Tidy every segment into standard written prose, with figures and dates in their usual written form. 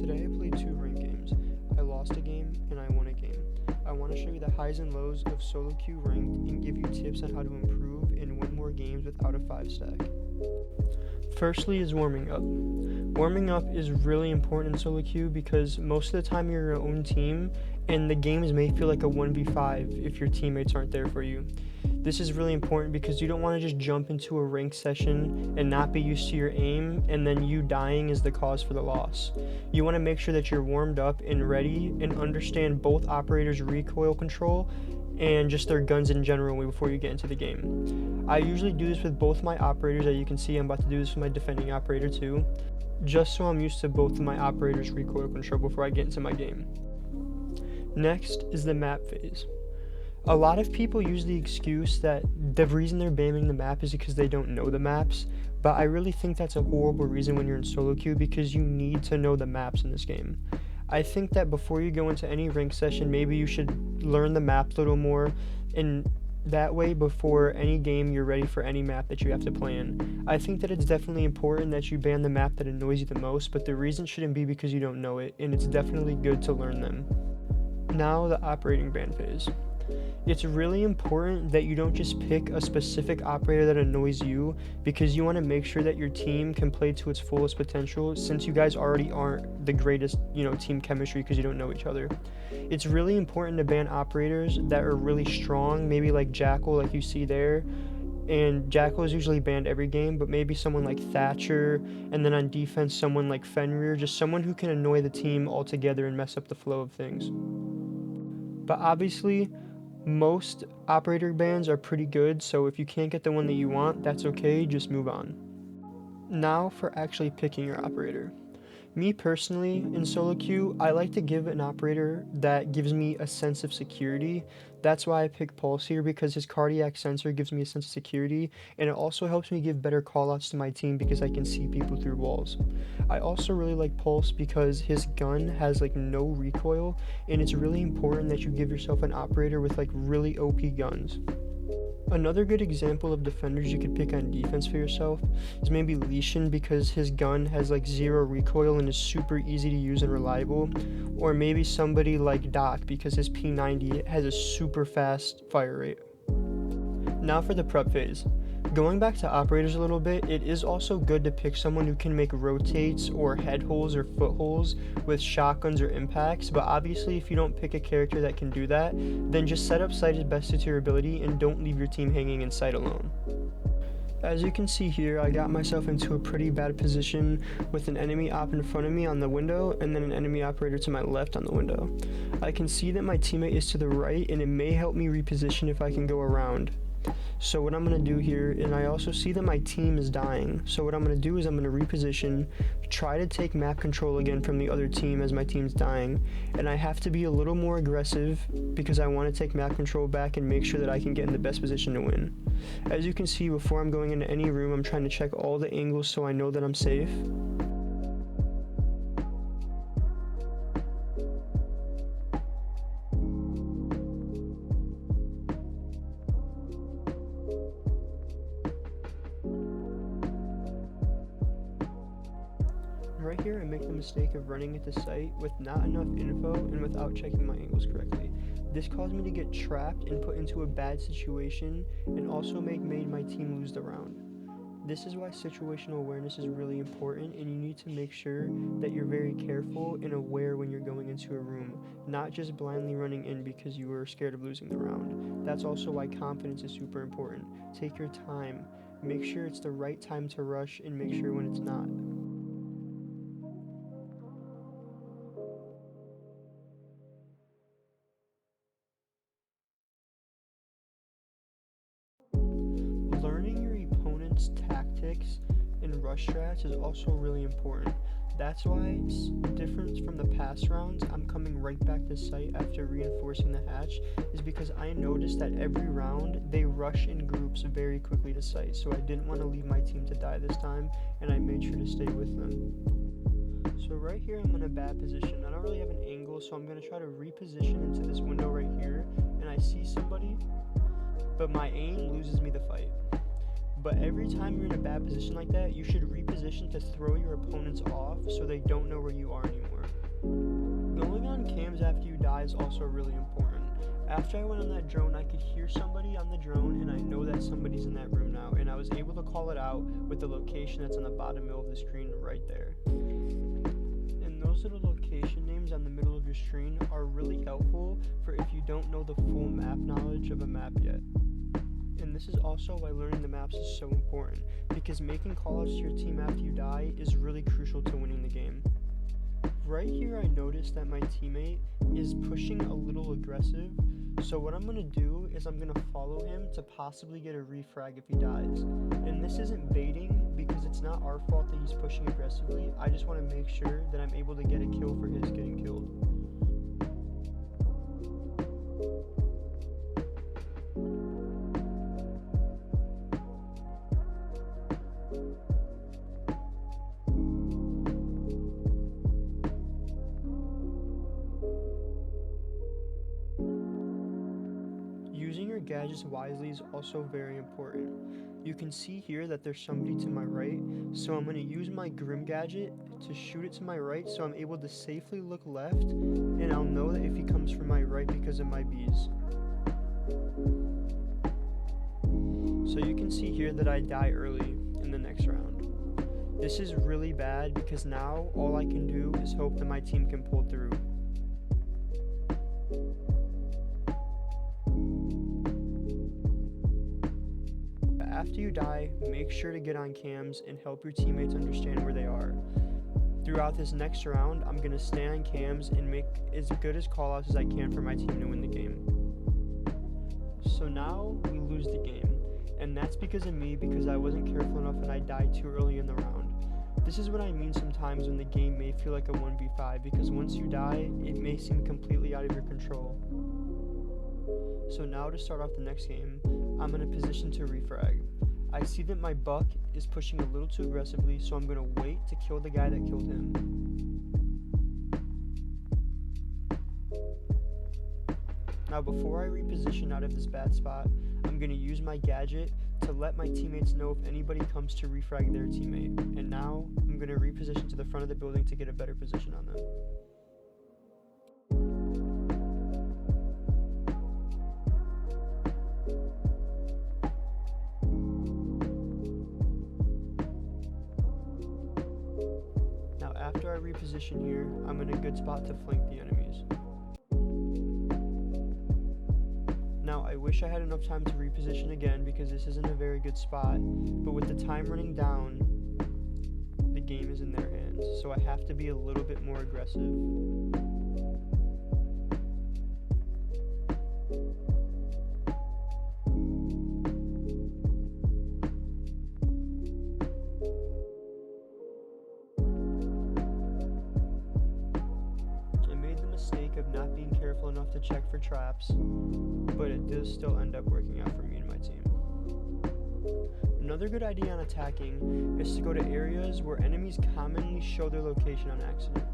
Today I played 2 ranked games. I lost a game and I won a game. I want to show you the highs and lows of solo queue ranked and give you tips on how to improve and win more games without a 5-stack. Firstly is warming up. Warming up is really important in solo queue because most of the time you're your own team and the games may feel like a 1v5 if your teammates aren't there for you. This is really important because you don't want to just jump into a ranked session and not be used to your aim and then you dying is the cause for the loss. You want to make sure that you're warmed up and ready and understand both operators' recoil control and just their guns in general before you get into the game. I usually do this with both my operators. As you can see, I'm about to do this with my defending operator too, just so I'm used to both of my operators' recoil control before I get into my game. Next is the map phase. A lot of people use the excuse that the reason they're banning the map is because they don't know the maps, but I really think that's a horrible reason when you're in solo queue because you need to know the maps in this game. I think that before you go into any rank session, maybe you should learn the map a little more, and that way before any game you're ready for any map that you have to play in. I think that it's definitely important that you ban the map that annoys you the most, but the reason shouldn't be because you don't know it, and it's definitely good to learn them. Now the operating ban phase. It's really important that you don't just pick a specific operator that annoys you because you want to make sure that your team can play to its fullest potential since you guys already aren't the greatest, team chemistry because you don't know each other. It's really important to ban operators that are really strong, maybe like Jackal like you see there. And Jackal is usually banned every game, but maybe someone like Thatcher, and then on defense someone like Fenrir, just someone who can annoy the team altogether and mess up the flow of things. But obviously, most operator bans are pretty good, so if you can't get the one that you want, that's okay, just move on. Now for actually picking your operator. Me personally, in solo queue, I like to give an operator that gives me a sense of security. That's why I pick Pulse here, because his cardiac sensor gives me a sense of security, and it also helps me give better callouts to my team because I can see people through walls. I also really like Pulse because his gun has no recoil, and it's really important that you give yourself an operator with really OP guns. Another good example of defenders you could pick on defense for yourself is maybe Lesion because his gun has 0 recoil and is super easy to use and reliable, or maybe somebody like Doc because his P90 has a super fast fire rate. Now for the prep phase. Going back to operators a little bit, it is also good to pick someone who can make rotates or head holes or foot holes with shotguns or impacts, but obviously if you don't pick a character that can do that, then just set up sight as best to your ability and don't leave your team hanging in sight alone. As you can see here, I got myself into a pretty bad position with an enemy op in front of me on the window and then an enemy operator to my left on the window. I can see that my teammate is to the right and it may help me reposition if I can go around. So what I'm going to do here, and I also see that my team is dying, so what I'm going to do is I'm going to reposition, try to take map control again from the other team as my team's dying, and I have to be a little more aggressive because I want to take map control back and make sure that I can get in the best position to win. As you can see, before I'm going into any room, I'm trying to check all the angles so I know that I'm safe. Right here I make the mistake of running into site with not enough info and without checking my angles correctly. This caused me to get trapped and put into a bad situation and also made my team lose the round. This is why situational awareness is really important, and you need to make sure that you're very careful and aware when you're going into a room, not just blindly running in because you were scared of losing the round. That's also why confidence is super important. Take your time, make sure it's the right time to rush, and make sure when it's not. Learning your opponent's tactics and rush strats is also really important. That's why, different from the past rounds, I'm coming right back to site after reinforcing the hatch, is because I noticed that every round they rush in groups very quickly to site, so I didn't want to leave my team to die this time, and I made sure to stay with them. So right here I'm in a bad position. I don't really have an angle, so I'm going to try to reposition into this window right here, and I see somebody, but my aim loses me the fight. But every time you're in a bad position like that, you should reposition to throw your opponents off so they don't know where you are anymore. is also really important. After I went on that drone, I could hear somebody on the drone, and I know that somebody's in that room now, and I was able to call it out with the location that's on the bottom middle of the screen right there. And those little location names on the middle of your screen are really helpful for if you don't know the full map knowledge of a map yet. And this is also why learning the maps is so important, because making callouts to your team after you die is really crucial to winning the game. Right here I noticed that my teammate is pushing a little aggressive, so what I'm going to do is I'm going to follow him to possibly get a refrag if he dies. And this isn't baiting because it's not our fault that he's pushing aggressively, I just want to make sure that I'm able to get a kill for his getting killed. Using your gadgets wisely is also very important. You can see here that there's somebody to my right, so I'm going to use my Grim gadget to shoot it to my right so I'm able to safely look left, and I'll know that if he comes from my right because of my bees. So you can see here that I die early in the next round. This is really bad because now all I can do is hope that my team can pull through. After you die, make sure to get on cams and help your teammates understand where they are. Throughout this next round, I'm going to stay on cams and make as good as callouts as I can for my team to win the game. So now we lose the game, and that's because of me, because I wasn't careful enough and I died too early in the round. This is what I mean sometimes when the game may feel like a 1v5, because once you die, it may seem completely out of your control. So now to start off the next game, I'm in a position to refrag. I see that my buck is pushing a little too aggressively, so I'm going to wait to kill the guy that killed him. Now before I reposition out of this bad spot, I'm going to use my gadget to let my teammates know if anybody comes to refrag their teammate. And now I'm going to reposition to the front of the building to get a better position on them. After I reposition here, I'm in a good spot to flank the enemies. Now I wish I had enough time to reposition again because this isn't a very good spot, but with the time running down, the game is in their hands, so I have to be a little bit more aggressive. Of not being careful enough to check for traps, but it does still end up working out for me and my team. Another good idea on attacking is to go to areas where enemies commonly show their location on accident.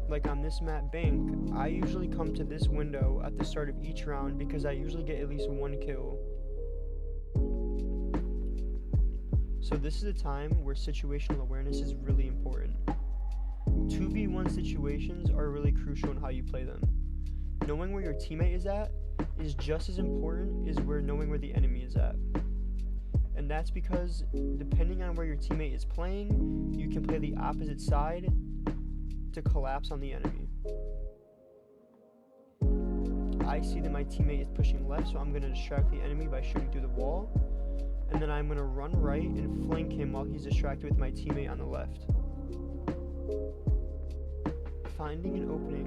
Like on this map Bank, I usually come to this window at the start of each round because I usually get at least one kill. So this is a time where situational awareness is really important. 2v1 situations are really crucial in how you play them. Knowing where your teammate is at is just as important as knowing where the enemy is at. And that's because depending on where your teammate is playing, you can play the opposite side to collapse on the enemy. I see that my teammate is pushing left, so I'm going to distract the enemy by shooting through the wall. And then I'm going to run right and flank him while he's distracted with my teammate on the left. Finding an opening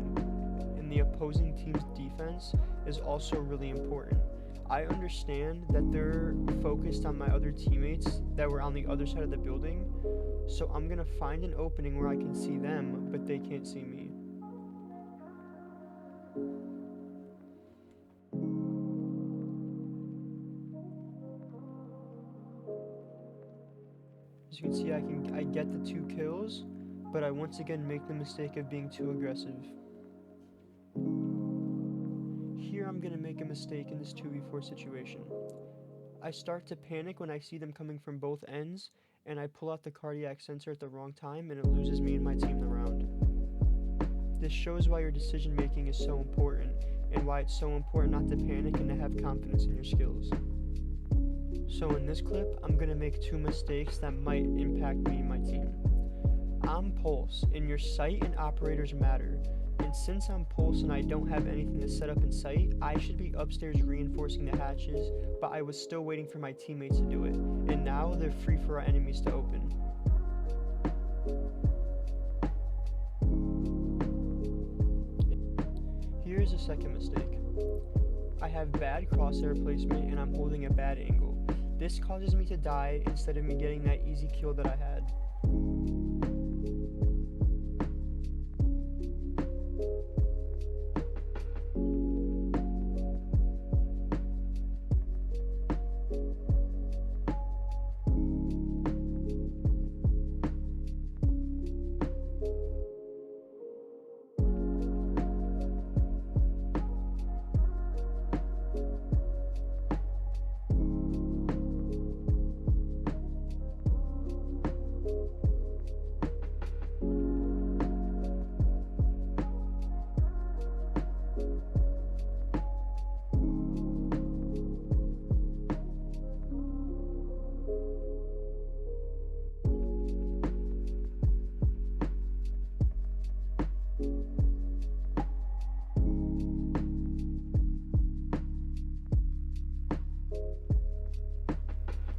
in the opposing team's defense is also really important. I understand that they're focused on my other teammates that were on the other side of the building, so I'm going to find an opening where I can see them, but they can't see me. As you can see, I get the 2 kills, but I once again make the mistake of being too aggressive. Here I'm going to make a mistake in this 2v4 situation. I start to panic when I see them coming from both ends, and I pull out the cardiac sensor at the wrong time, and it loses me and my team the round. This shows why your decision making is so important, and why it's so important not to panic and to have confidence in your skills. So in this clip, I'm going to make 2 mistakes that might impact me and my team. I'm Pulse, and your site and operators matter. And since I'm Pulse and I don't have anything to set up in sight, I should be upstairs reinforcing the hatches, but I was still waiting for my teammates to do it. And now they're free for our enemies to open. Here's a second mistake. I have bad crosshair placement and I'm holding a bad angle. This causes me to die instead of me getting that easy kill that I had.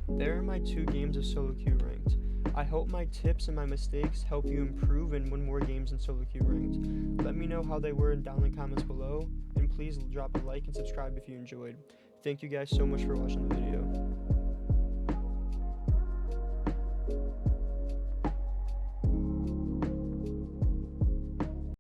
There are my 2 games of solo queue ranked. I hope my tips and my mistakes help you improve and win more games in solo queue ranked. Let me know how they were down in the comments below, and please drop a like and subscribe if you enjoyed. Thank you guys so much for watching the video.